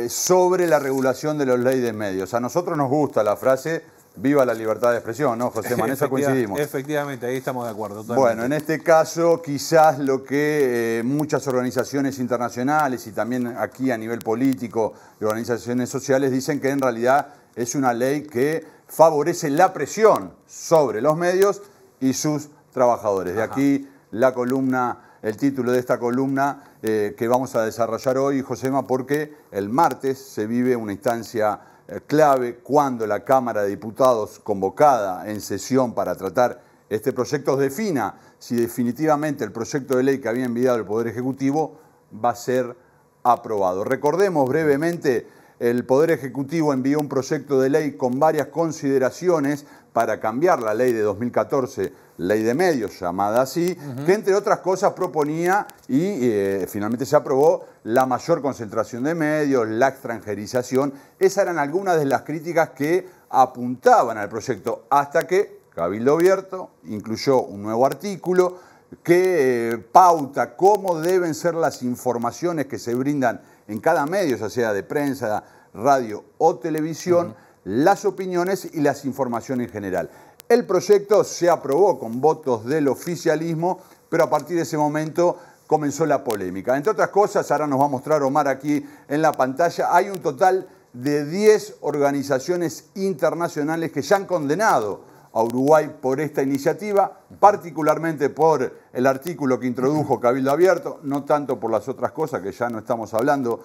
sobre la regulación de las leyes de medios. A nosotros nos gusta la frase "viva la libertad de expresión", ¿no, José? En eso coincidimos. Efectivamente, ahí estamos de acuerdo. Totalmente. Bueno, en este caso quizás lo que muchas organizaciones internacionales y también aquí a nivel político y organizaciones sociales dicen que en realidad es una ley que favorece la presión sobre los medios y sus trabajadores. De aquí la columna, el título de esta columna que vamos a desarrollar hoy, Josema, porque el martes se vive una instancia clave cuando la Cámara de Diputados, convocada en sesión para tratar este proyecto, defina si definitivamente el proyecto de ley que había enviado el Poder Ejecutivo va a ser aprobado. Recordemos brevemente, el Poder Ejecutivo envió un proyecto de ley con varias consideraciones para cambiar la ley de 2014, ley de medios, llamada así, que entre otras cosas proponía y finalmente se aprobó la mayor concentración de medios, la extranjerización. Esas eran algunas de las críticas que apuntaban al proyecto, hasta que Cabildo Abierto incluyó un nuevo artículo que pauta cómo deben ser las informaciones que se brindan en cada medio, ya sea de prensa, radio o televisión, las opiniones y las informaciones en general. El proyecto se aprobó con votos del oficialismo, pero a partir de ese momento comenzó la polémica. Entre otras cosas, ahora nos va a mostrar Omar aquí en la pantalla, hay un total de 10 organizaciones internacionales que ya han condenado a Uruguay por esta iniciativa, particularmente por el artículo que introdujo Cabildo Abierto, no tanto por las otras cosas que ya no estamos hablando,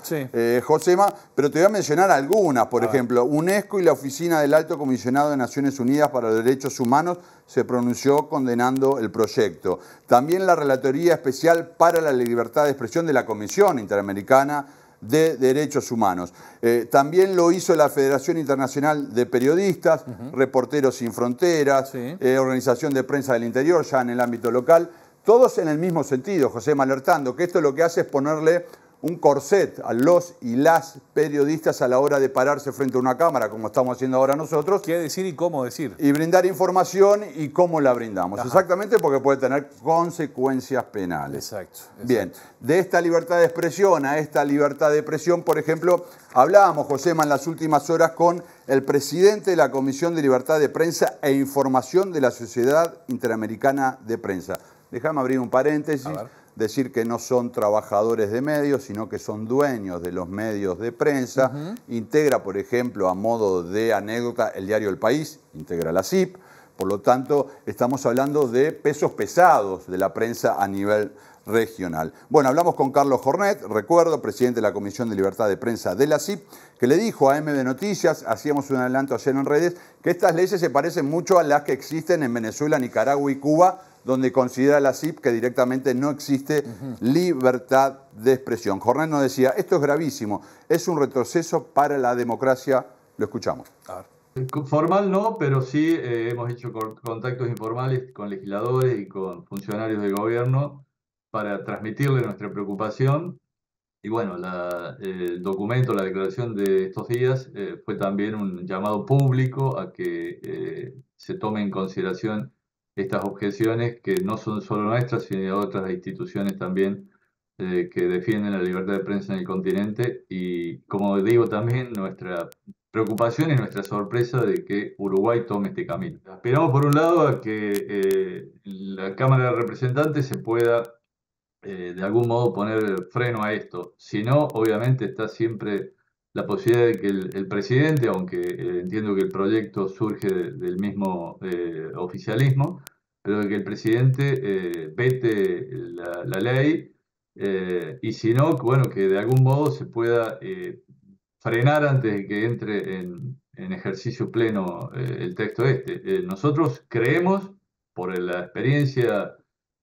Josema, pero te voy a mencionar algunas. Por ejemplo, UNESCO y la Oficina del Alto Comisionado de Naciones Unidas para los Derechos Humanos se pronunció condenando el proyecto. También la Relatoría Especial para la Libertad de Expresión de la Comisión Interamericana de Derechos Humanos. También lo hizo la Federación Internacional de Periodistas, Reporteros Sin Fronteras, Organización de Prensa del Interior, ya en el ámbito local, todos en el mismo sentido, José, alertando que esto lo que hace es ponerle un corset a los y las periodistas a la hora de pararse frente a una cámara, como estamos haciendo ahora nosotros. ¿Qué decir y cómo decir? Y brindar información y cómo la brindamos. Ajá. Exactamente, porque puede tener consecuencias penales. Exacto. Bien, de esta libertad de expresión a esta libertad de presión, por ejemplo, hablábamos, Josema, en las últimas horas con el presidente de la Comisión de Libertad de Prensa e Información de la Sociedad Interamericana de Prensa. Déjame abrir un paréntesis. Decir que no son trabajadores de medios, sino que son dueños de los medios de prensa. Integra, por ejemplo, a modo de anécdota, el diario El País, integra la CIP. Por lo tanto, estamos hablando de pesos pesados de la prensa a nivel regional. Bueno, hablamos con Carlos Jornet, recuerdo, presidente de la Comisión de Libertad de Prensa de la CIP, que le dijo a MB Noticias, hacíamos un adelanto ayer en redes, que estas leyes se parecen mucho a las que existen en Venezuela, Nicaragua y Cuba, donde considera la CIP que directamente no existe libertad de expresión. Jornet nos decía, esto es gravísimo, es un retroceso para la democracia. Lo escuchamos. A ver. Formal no, pero sí hemos hecho contactos informales con legisladores y con funcionarios del gobierno para transmitirle nuestra preocupación. Y bueno, el documento, la declaración de estos días fue también un llamado público a que se tome en consideración estas objeciones que no son solo nuestras, sino de otras instituciones también que defienden la libertad de prensa en el continente. Y como digo, también nuestra preocupación y nuestra sorpresa de que Uruguay tome este camino. Esperamos, por un lado, a que la Cámara de Representantes se pueda de algún modo poner freno a esto. Si no, obviamente está siempre la posibilidad de que el presidente, aunque entiendo que el proyecto surge del mismo oficialismo, pero de que el presidente vete la ley y si no, bueno, que de algún modo se pueda frenar antes de que entre en ejercicio pleno el texto este. Nosotros creemos, por la experiencia,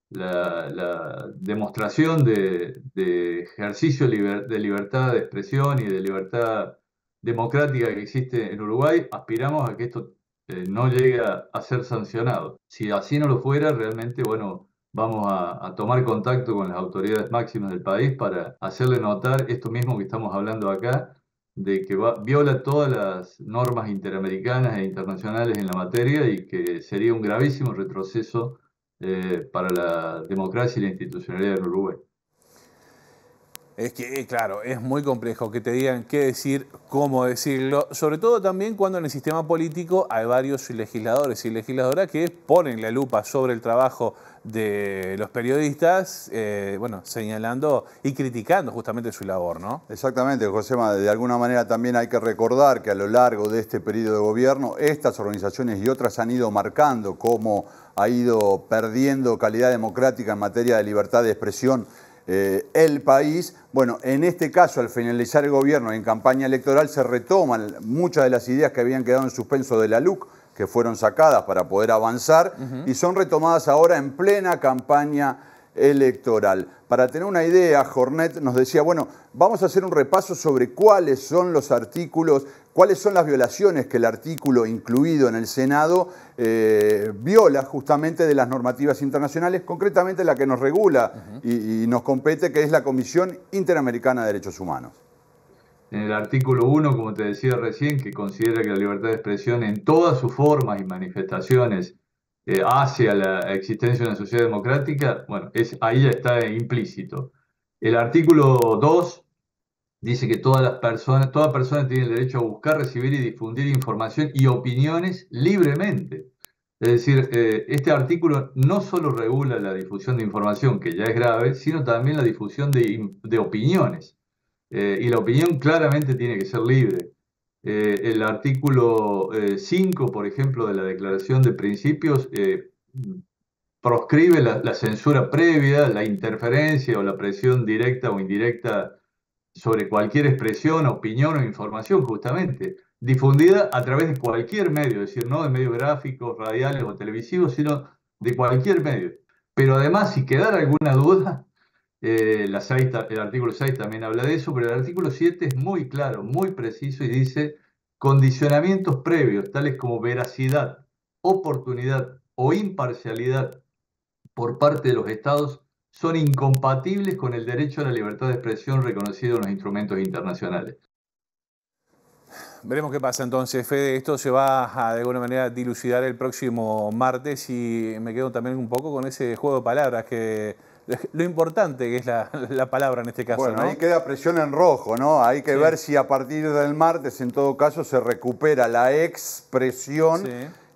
la demostración de ejercicio de libertad de expresión y de libertad democrática que existe en Uruguay, aspiramos a que esto no llegue a ser sancionado. Si así no lo fuera, realmente, bueno, vamos a tomar contacto con las autoridades máximas del país para hacerle notar esto mismo que estamos hablando acá, de que viola todas las normas interamericanas e internacionales en la materia y que sería un gravísimo retroceso para la democracia y la institucionalidad en Uruguay. Es que, claro, es muy complejo que te digan qué decir, cómo decirlo, sobre todo también cuando en el sistema político hay varios legisladores y legisladoras que ponen la lupa sobre el trabajo de los periodistas, bueno, señalando y criticando justamente su labor, ¿no? Exactamente, Josema, de alguna manera también hay que recordar que a lo largo de este periodo de gobierno, estas organizaciones y otras han ido marcando cómo ha ido perdiendo calidad democrática en materia de libertad de expresión el país. Bueno, en este caso, al finalizar el gobierno en campaña electoral, se retoman muchas de las ideas que habían quedado en suspenso de la LUC, que fueron sacadas para poder avanzar, y son retomadas ahora en plena campaña electoral. Para tener una idea, Jornet nos decía, bueno, vamos a hacer un repaso sobre cuáles son los artículos, cuáles son las violaciones que el artículo incluido en el Senado viola justamente de las normativas internacionales, concretamente la que nos regula y nos compete, que es la Comisión Interamericana de Derechos Humanos. En el artículo 1, como te decía recién, que considera que la libertad de expresión en todas sus formas y manifestaciones hacia la existencia de una sociedad democrática, bueno, ahí ya está implícito. El artículo 2 dice que toda persona tiene el derecho a buscar, recibir y difundir información y opiniones libremente. Es decir, este artículo no solo regula la difusión de información, que ya es grave, sino también la difusión de opiniones. Y la opinión claramente tiene que ser libre. El artículo 5, por ejemplo, de la Declaración de Principios, proscribe la censura previa, la interferencia o la presión directa o indirecta sobre cualquier expresión, opinión o información, justamente, difundida a través de cualquier medio, es decir, no de medios gráficos, radiales o televisivos, sino de cualquier medio. Pero además, si quedara alguna duda, el artículo 6 también habla de eso, pero el artículo 7 es muy claro, muy preciso y dice: condicionamientos previos, tales como veracidad, oportunidad o imparcialidad por parte de los estados, son incompatibles con el derecho a la libertad de expresión reconocido en los instrumentos internacionales. Veremos qué pasa entonces, Fede. Esto se va a de alguna manera dilucidar el próximo martes y me quedo también un poco con ese juego de palabras, que lo importante que es la palabra en este caso. Bueno, ¿no? ahí queda presión en rojo, ¿no? Hay que ver si a partir del martes, en todo caso, se recupera la expresión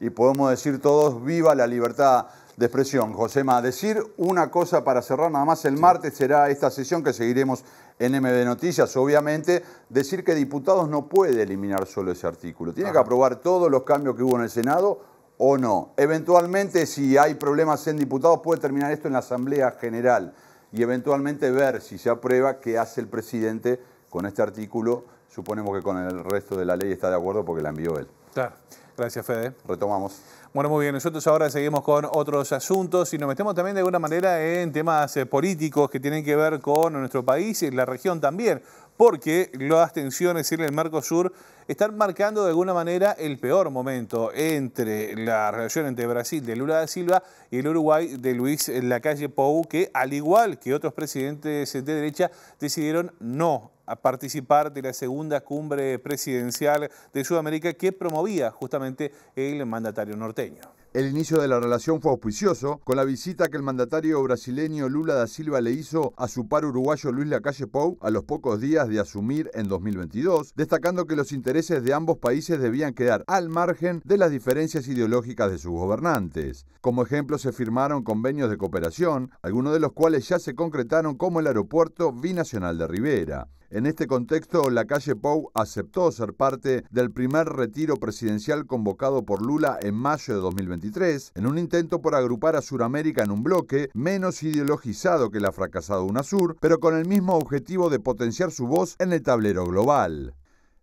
y podemos decir todos: viva la libertad de expresión. Josema, decir una cosa para cerrar nada más: el martes será esta sesión que seguiremos en MB Noticias. Obviamente, decir que diputados no puede eliminar solo ese artículo. Tiene que aprobar todos los cambios que hubo en el Senado o no. Eventualmente, si hay problemas en diputados, puede terminar esto en la Asamblea General y eventualmente ver si se aprueba qué hace el presidente con este artículo. Suponemos que con el resto de la ley está de acuerdo porque la envió él. Claro. Gracias, Fede. Retomamos. Bueno, muy bien. Nosotros ahora seguimos con otros asuntos y nos metemos también de alguna manera en temas políticos que tienen que ver con nuestro país y la región también, porque las tensiones en el Mercosur están marcando de alguna manera el peor momento entre la relación entre Brasil de Lula da Silva y el Uruguay de Luis Lacalle Pou, que al igual que otros presidentes de derecha decidieron no a participar de la segunda cumbre presidencial de Sudamérica que promovía justamente el mandatario norteño. El inicio de la relación fue auspicioso, con la visita que el mandatario brasileño Lula da Silva le hizo a su par uruguayo Luis Lacalle Pou a los pocos días de asumir en 2022, destacando que los intereses de ambos países debían quedar al margen de las diferencias ideológicas de sus gobernantes. Como ejemplo, se firmaron convenios de cooperación, algunos de los cuales ya se concretaron, como el aeropuerto binacional de Rivera. En este contexto, Lacalle Pou aceptó ser parte del primer retiro presidencial convocado por Lula en mayo de 2023, en un intento por agrupar a Sudamérica en un bloque menos ideologizado que la fracasada UNASUR, pero con el mismo objetivo de potenciar su voz en el tablero global.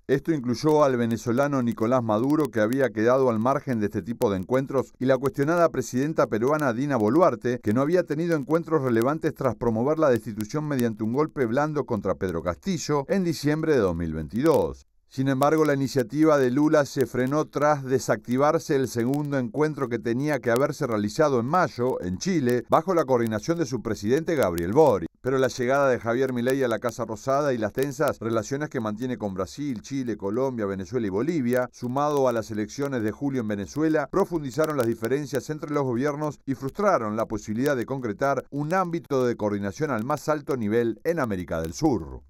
Esto incluyó al venezolano Nicolás Maduro, que había quedado al margen de este tipo de encuentros, y la cuestionada presidenta peruana Dina Boluarte, que no había tenido encuentros relevantes tras promover la destitución mediante un golpe blando contra Pedro Castillo en diciembre de 2022. Sin embargo, la iniciativa de Lula se frenó tras desactivarse el segundo encuentro que tenía que haberse realizado en mayo, en Chile, bajo la coordinación de su presidente Gabriel Boric. Pero la llegada de Javier Milei a la Casa Rosada y las tensas relaciones que mantiene con Brasil, Chile, Colombia, Venezuela y Bolivia, sumado a las elecciones de julio en Venezuela, profundizaron las diferencias entre los gobiernos y frustraron la posibilidad de concretar un ámbito de coordinación al más alto nivel en América del Sur.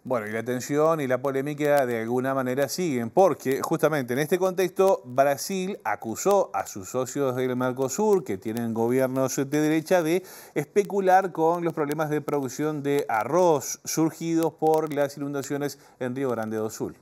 Bueno, y la tensión y la polémica de alguna manera siguen, porque justamente en este contexto Brasil acusó a sus socios del Mercosur, que tienen gobiernos de derecha, de especular con los problemas de producción de arroz surgidos por las inundaciones en Río Grande do Sul.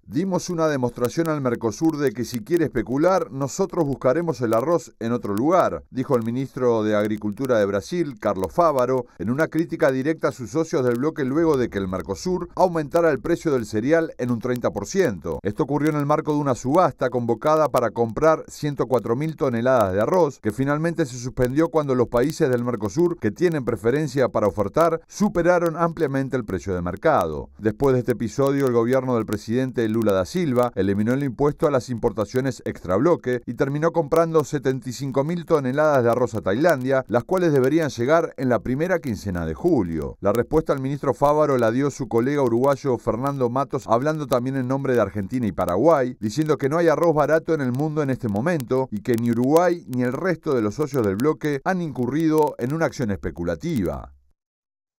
Dimos una demostración al Mercosur de que si quiere especular, nosotros buscaremos el arroz en otro lugar, dijo el ministro de Agricultura de Brasil, Carlos Fávaro, en una crítica directa a sus socios del bloque luego de que el Mercosur aumentara el precio del cereal en un 30%. Esto ocurrió en el marco de una subasta convocada para comprar 104.000 toneladas de arroz, que finalmente se suspendió cuando los países del Mercosur, que tienen preferencia para ofertar, superaron ampliamente el precio de mercado. Después de este episodio, el gobierno del presidente Lula da Silva eliminó el impuesto a las importaciones extrabloque y terminó comprando 75.000 toneladas de arroz a Tailandia, las cuales deberían llegar en la primera quincena de julio. La respuesta al ministro Fávaro la dio su colega uruguayo Fernando Matos, hablando también en nombre de Argentina y Paraguay, diciendo que no hay arroz barato en el mundo en este momento y que ni Uruguay ni el resto de los socios del bloque han incurrido en una acción especulativa.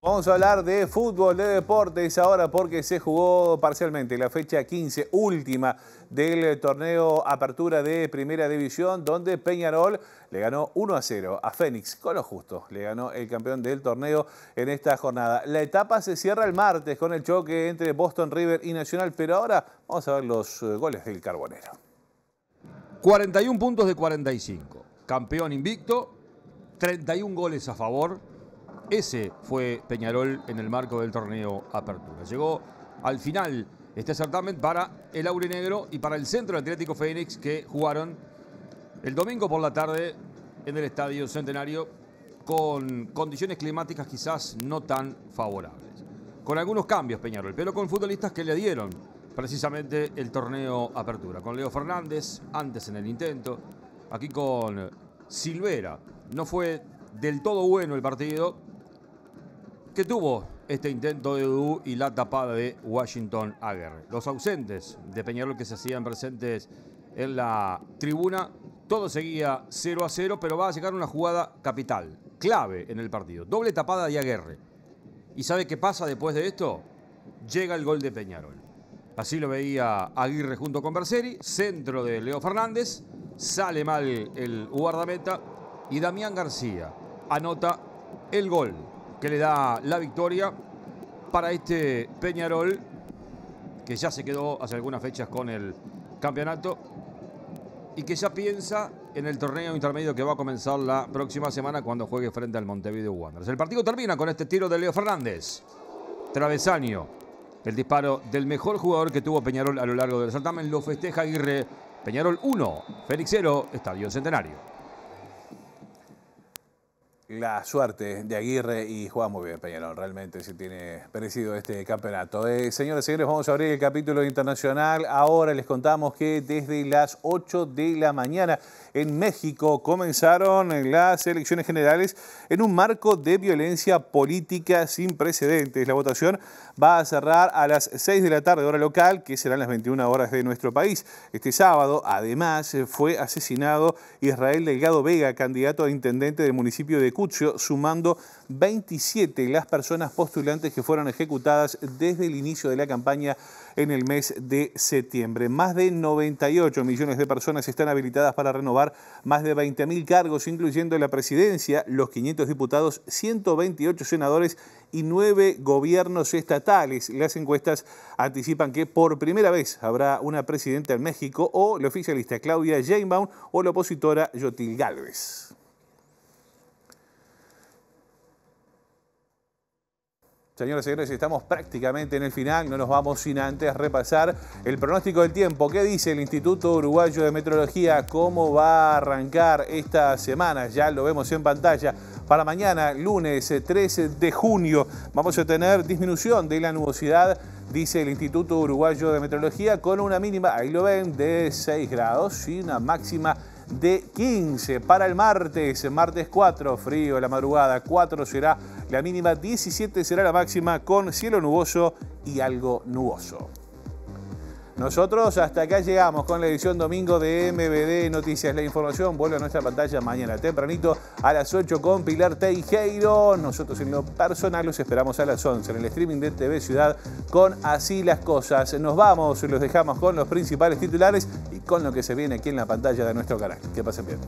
Vamos a hablar de fútbol, de deportes ahora porque se jugó parcialmente la fecha 15, última del torneo Apertura de Primera División, donde Peñarol le ganó 1-0 a Fénix, con lo justo. Le ganó el campeón del torneo en esta jornada. La etapa se cierra el martes con el choque entre Boston River y Nacional, pero ahora vamos a ver los goles del Carbonero. 41 puntos de 45. Campeón invicto, 31 goles a favor. Ese fue Peñarol en el marco del torneo Apertura. Llegó al final este certamen para el aurinegro y para el Centro Atlético Fénix, que jugaron el domingo por la tarde en el Estadio Centenario con condiciones climáticas quizás no tan favorables. Con algunos cambios Peñarol, pero con futbolistas que le dieron precisamente el torneo Apertura. Con Leo Fernández, antes en el intento, aquí con Silvera. No fue del todo bueno el partido que tuvo este intento de Dudú y la tapada de Washington Aguirre. Los ausentes de Peñarol que se hacían presentes en la tribuna, todo seguía 0-0, pero va a llegar una jugada capital, clave en el partido. Doble tapada de Aguirre. ¿Y sabe qué pasa después de esto? Llega el gol de Peñarol. Así lo veía Aguirre junto con Berseri, centro de Leo Fernández, sale mal el guardameta y Damián García anota el gol que le da la victoria para este Peñarol, que ya se quedó hace algunas fechas con el campeonato y que ya piensa en el torneo intermedio que va a comenzar la próxima semana cuando juegue frente al Montevideo Wanderers. El partido termina con este tiro de Leo Fernández. Travesaño, el disparo del mejor jugador que tuvo Peñarol a lo largo del certamen, lo festeja Aguirre. Peñarol 1, Fénix 0, Estadio Centenario. La suerte de Aguirre y juega muy bien Peñarol, realmente se tiene merecido este campeonato. Señores y señores, vamos a abrir el capítulo internacional. Ahora les contamos que desde las 8 de la mañana en México comenzaron las elecciones generales en un marco de violencia política sin precedentes. La votación va a cerrar a las 6 de la tarde, hora local, que serán las 21 horas de nuestro país. Este sábado, además, fue asesinado Israel Delgado Vega, candidato a intendente del municipio de Cutzio, sumando 27 las personas postulantes que fueron ejecutadas desde el inicio de la campaña en el mes de septiembre. Más de 98 millones de personas están habilitadas para renovar más de 20.000 cargos, incluyendo la presidencia, los 500 diputados, 128 senadores y 9 gobiernos estatales. Las encuestas anticipan que por primera vez habrá una presidenta en México, o la oficialista Claudia Sheinbaum o la opositora Xochitl Gálvez. Señoras y señores, estamos prácticamente en el final, no nos vamos sin antes repasar el pronóstico del tiempo. ¿Qué dice el Instituto Uruguayo de Meteorología? ¿Cómo va a arrancar esta semana? Ya lo vemos en pantalla. Para mañana, lunes 13 de junio, vamos a tener disminución de la nubosidad, dice el Instituto Uruguayo de Meteorología, con una mínima, ahí lo ven, de 6 grados y una máxima de 15. Para el martes 4, frío la madrugada, 4 será la mínima, 17 será la máxima, con cielo nuboso y algo nuboso. Nosotros hasta acá llegamos con la edición domingo de MBD Noticias. La información vuelve a nuestra pantalla mañana tempranito a las 8 con Pilar Teijeiro. Nosotros en lo personal los esperamos a las 11 en el streaming de TV Ciudad con Así las Cosas. Nos vamos, los dejamos con los principales titulares y con lo que se viene aquí en la pantalla de nuestro canal. Que pasen bien.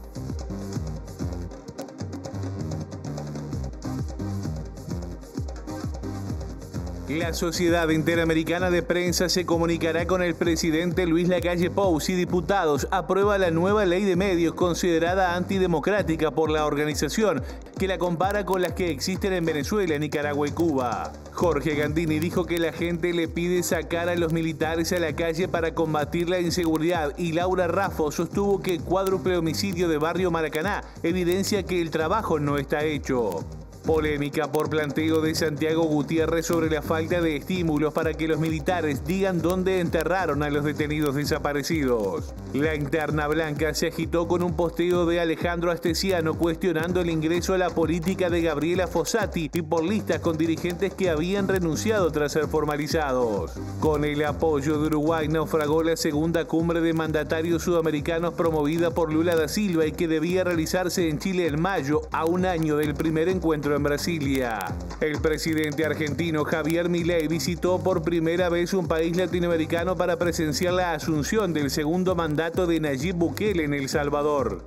La Sociedad Interamericana de Prensa se comunicará con el presidente Luis Lacalle Pou y diputados. Aprueba la nueva ley de medios considerada antidemocrática por la organización, que la compara con las que existen en Venezuela, Nicaragua y Cuba. Jorge Gandini dijo que la gente le pide sacar a los militares a la calle para combatir la inseguridad, y Laura Raffo sostuvo que el cuádruple homicidio de Barrio Maracaná evidencia que el trabajo no está hecho. Polémica por planteo de Santiago Gutiérrez sobre la falta de estímulos para que los militares digan dónde enterraron a los detenidos desaparecidos. La interna blanca se agitó con un posteo de Alejandro Astesiano cuestionando el ingreso a la política de Gabriela Fossati y por listas con dirigentes que habían renunciado tras ser formalizados. Con el apoyo de Uruguay naufragó la segunda cumbre de mandatarios sudamericanos promovida por Lula da Silva y que debía realizarse en Chile en mayo, a un año del primer encuentro en Brasilia. El presidente argentino Javier Milei visitó por primera vez un país latinoamericano para presenciar la asunción del segundo mandato de Nayib Bukele en El Salvador.